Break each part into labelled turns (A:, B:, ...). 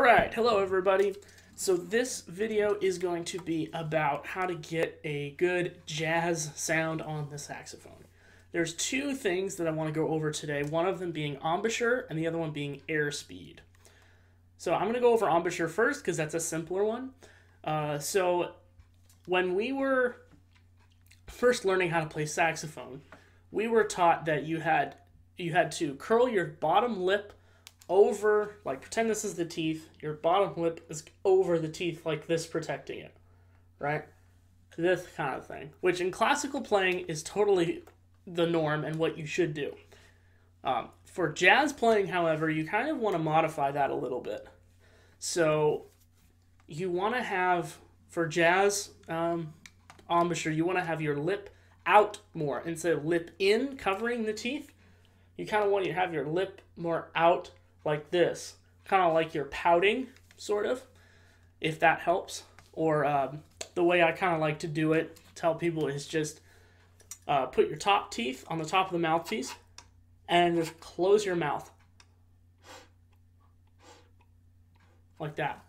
A: Alright, hello everybody. So this video is going to be about how to get a good jazz sound on the saxophone. There's two things that I want to go over today, one of them being embouchure and the other one being airspeed. So I'm going to go over embouchure first because that's a simpler one. So when we were first learning how to play saxophone, we were taught that you had to curl your bottom lip over, like pretend this is the teeth, your bottom lip is over the teeth like this, protecting it, right? This kind of thing, which in classical playing is totally the norm and what you should do. For jazz playing, however, you kind of want to modify that a little bit. So you want to have, for jazz embouchure, you want to have your lip out more instead of lip in covering the teeth. You kind of want to have your lip more out like this, kind of like you're pouting, sort of, if that helps. Or the way I kind of like to do it, tell people, is just put your top teeth on the top of the mouthpiece and just close your mouth like that,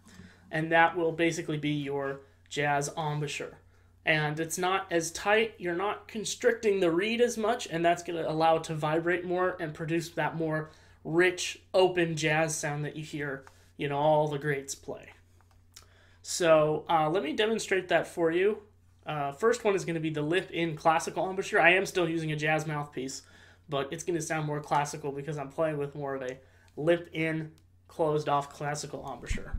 A: and that will basically be your jazz embouchure. And it's not as tight, you're not constricting the reed as much, and that's going to allow it to vibrate more and produce that more rich, open jazz sound that you hear, you know, all the greats play. So let me demonstrate that for you. First one is going to be the lip-in classical embouchure. I am still using a jazz mouthpiece, but it's going to sound more classical because I'm playing with more of a lip-in, closed-off classical embouchure.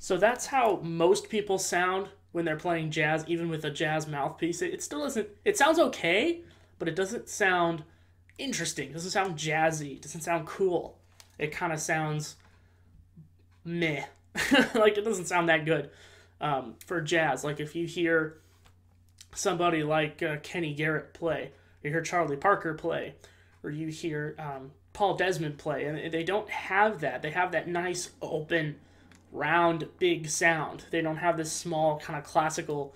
A: So that's how most people sound when they're playing jazz, even with a jazz mouthpiece. It still doesn't, it sounds okay, but it doesn't sound interesting. It doesn't sound jazzy. It doesn't sound cool. It kind of sounds meh. Like, it doesn't sound that good for jazz. Like, if you hear somebody like Kenny Garrett play, or you hear Charlie Parker play, or you hear Paul Desmond play, and they don't have that. They have that nice, open, round, big sound. They don't have this small kind of classical,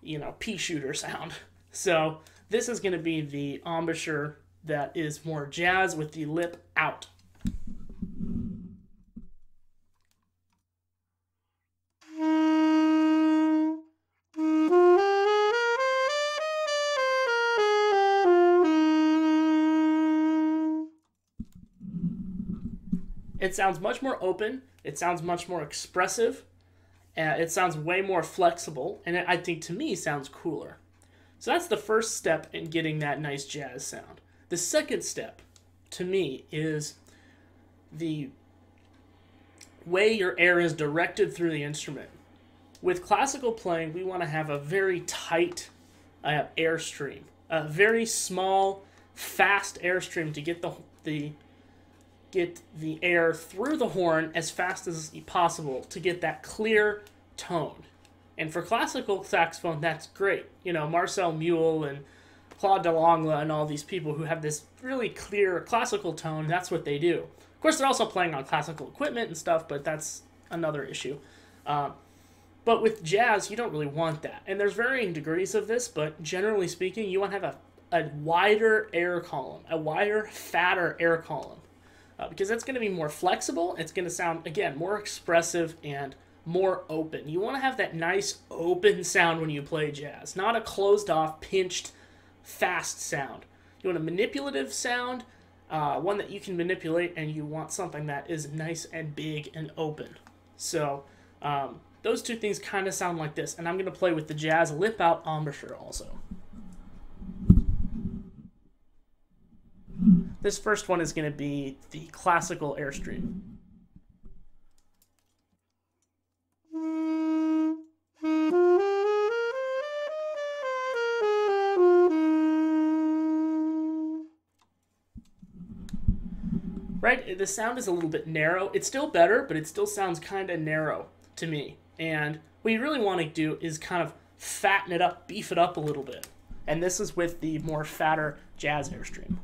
A: you know, pea shooter sound. So this is going to be the embouchure that is more jazz with the lip out. It sounds much more open, it sounds much more expressive, it sounds way more flexible, and I think, to me, sounds cooler. So that's the first step in getting that nice jazz sound. The second step, to me, is the way your air is directed through the instrument. With classical playing, we want to have a very tight airstream, a very small, fast airstream to get the air through the horn as fast as possible to get that clear tone. And for classical saxophone, that's great. You know, Marcel Mule and Claude Delongla and all these people who have this really clear classical tone, that's what they do. Of course, they're also playing on classical equipment and stuff, but that's another issue. But with jazz, you don't really want that. And there's varying degrees of this, but generally speaking, you want to have a wider air column, a wider, fatter air column. Because that's going to be more flexible. It's going to sound, again, more expressive and more open. You want to have that nice open sound when you play jazz, not a closed-off, pinched, fast sound. You want a manipulative sound, one that you can manipulate, and you want something that is nice and big and open. So those two things kind of sound like this. And I'm going to play with the jazz lip-out embouchure also. This first one is going to be the classical airstream. Right, the sound is a little bit narrow. It's still better, but it still sounds kind of narrow to me. And what you really want to do is kind of fatten it up, beef it up a little bit. And this is with the more fatter jazz airstream.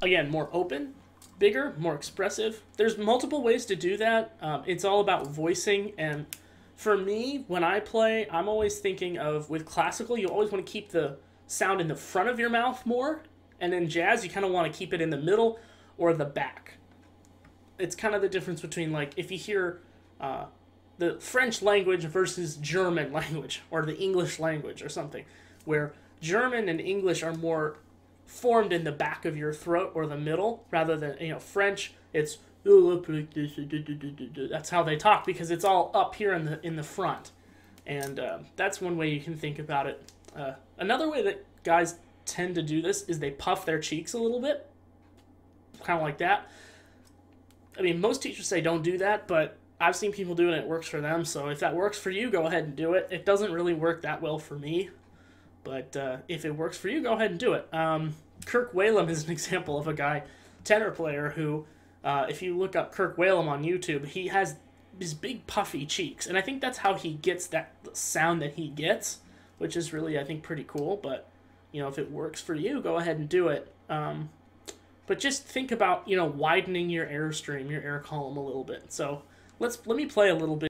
A: again, more open, bigger, more expressive. There's multiple ways to do that. It's all about voicing, and for me, when I play, I'm always thinking of, with classical, you always want to keep the sound in the front of your mouth more, and in jazz, you kind of want to keep it in the middle or the back. It's kind of the difference between, like, if you hear the French language versus German language, or the English language or something, where German and English are more formed in the back of your throat or the middle, rather than, you know, French, it's that's how they talk, because it's all up here in the front. And that's one way you can think about it. Another way that guys tend to do this is they puff their cheeks a little bit, kind of like that. I mean, most teachers say don't do that, but I've seen people do it and it works for them, so if that works for you, go ahead and do it. It doesn't really work that well for me, but if it works for you, go ahead and do it. Kirk Whalum is an example of a guy, tenor player, who, if you look up Kirk Whalum on YouTube, he has these big puffy cheeks, and I think that's how he gets that sound that he gets, which is really, I think, pretty cool. But, you know, if it works for you, go ahead and do it. But just think about, you know, widening your airstream, your air column a little bit. So let me play a little bit.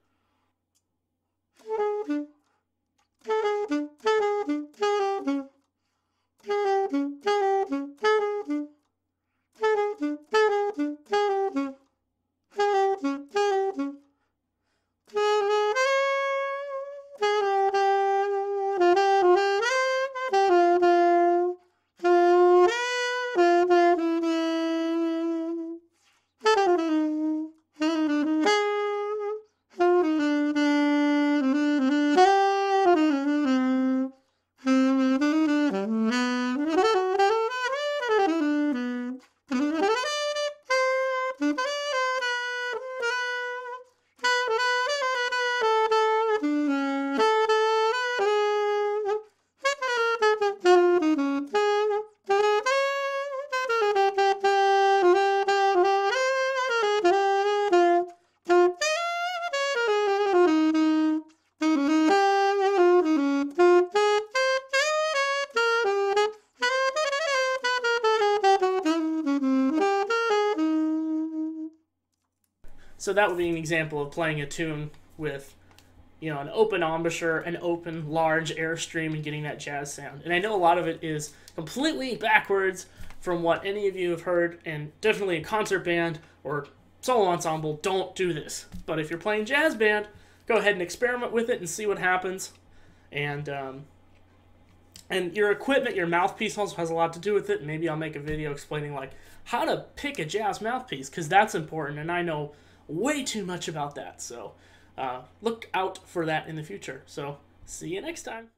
A: So that would be an example of playing a tune with, you know, an open embouchure, an open, large airstream, and getting that jazz sound. And I know a lot of it is completely backwards from what any of you have heard, and definitely a concert band or solo ensemble, don't do this. But if you're playing jazz band, go ahead and experiment with it and see what happens. And your equipment, your mouthpiece also has a lot to do with it. Maybe I'll make a video explaining, like, how to pick a jazz mouthpiece, because that's important, and I know way too much about that. So look out for that in the future. So see you next time.